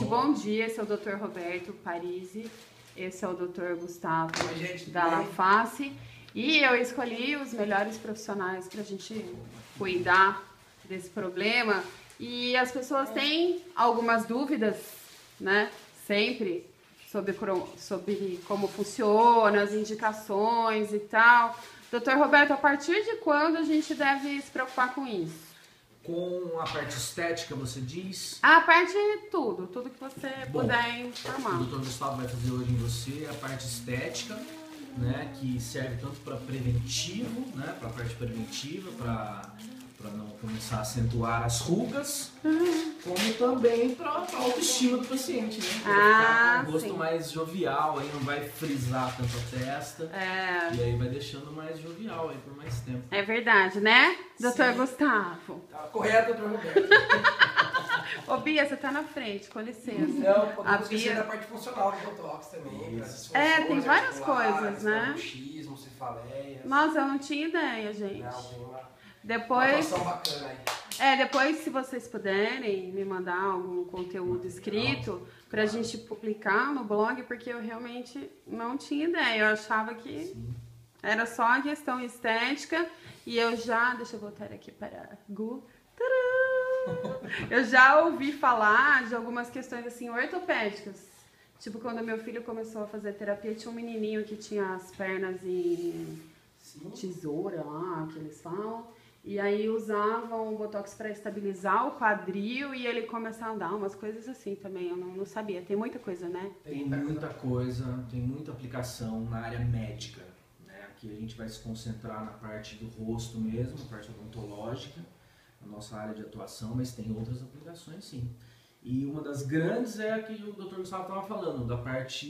bom dia. Esse é o Dr. Roberto Parisi. Esse é o Dr. Gustavo da LaFace. E eu escolhi os melhores profissionais para a gente cuidar desse problema. E as pessoas têm algumas dúvidas, né? Sempre sobre como funciona, as indicações e tal. Doutor Roberto, a partir de quando a gente deve se preocupar com isso? Com a parte estética, você diz? A parte de tudo que você puder informar. O Dr. Gustavo vai fazer hoje em você a parte estética, né, que serve tanto para preventivo, né, para a parte preventiva, para não começar a acentuar as rugas, como também para a autoestima do paciente, né? Ficar com o rosto mais jovial, aí não vai frisar tanto a testa, e aí vai deixando mais jovial aí por mais tempo. É verdade, né, doutor Gustavo? Tá correto, doutor Roberto. Ô Bia, você tá na frente, com licença. Não, podemos esquecer da parte funcional do Botox também. Tem várias coisas, né? Bruxismo, cefaleias. Nossa, eu não tinha ideia, gente. Não, tem uma depois, bacana aí. Depois, se vocês puderem me mandar algum conteúdo escrito pra gente publicar no blog, porque eu realmente não tinha ideia. Eu achava que era só a questão estética e eu já... Deixa eu voltar aqui para Gu. Eu já ouvi falar de algumas questões assim ortopédicas. Tipo, quando meu filho começou a fazer terapia, tinha um menininho que tinha as pernas em tesoura lá, que eles falam. E aí usavam o Botox para estabilizar o quadril e ele começava a andar, umas coisas assim também, eu não sabia. Tem muita coisa, né? Tem muita coisa, tem muita aplicação na área médica, né? Aqui a gente vai se concentrar na parte do rosto mesmo, na parte odontológica, na nossa área de atuação, mas tem outras aplicações sim. E uma das grandes é a que o Dr. Gustavo estava falando, da parte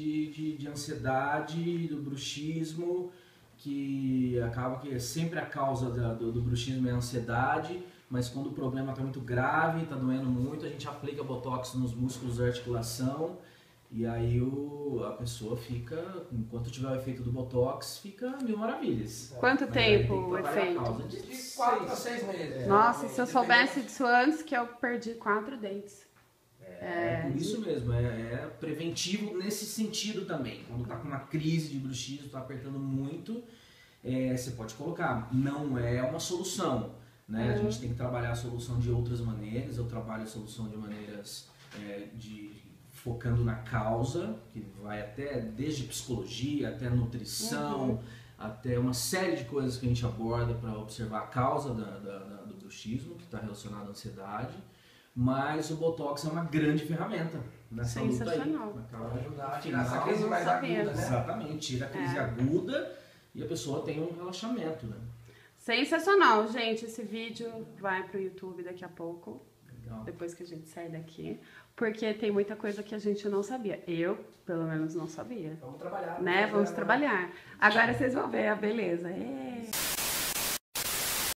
de ansiedade, do bruxismo, que acaba que é sempre a causa do bruxismo é a ansiedade, mas quando o problema está muito grave, está doendo muito, a gente aplica Botox nos músculos da articulação e aí a pessoa fica, enquanto tiver o efeito do Botox, fica mil maravilhas. Quanto tempo o efeito? De 4 a 6 meses. Nossa, se eu soubesse disso antes, que eu perdi 4 dentes. Por isso mesmo, é preventivo nesse sentido também. Quando está com uma crise de bruxismo, está apertando muito, você pode colocar. Não é uma solução, né? A gente tem que trabalhar a solução de outras maneiras. Eu trabalho a solução de maneiras focando na causa, que vai até desde psicologia, até nutrição, até uma série de coisas que a gente aborda para observar a causa do bruxismo, que está relacionado à ansiedade. Mas o Botox é uma grande ferramenta nessa luta aí. Para ajudar a tirar essa crise mais aguda, né? Exatamente, tira a crise aguda e a pessoa tem um relaxamento, né? Sensacional, gente. Esse vídeo vai pro YouTube daqui a pouco. Legal. Depois que a gente sair daqui. Porque tem muita coisa que a gente não sabia. Eu, pelo menos, não sabia. Vamos trabalhar. Né? Vamos trabalhar. Agora vocês vão ver a beleza.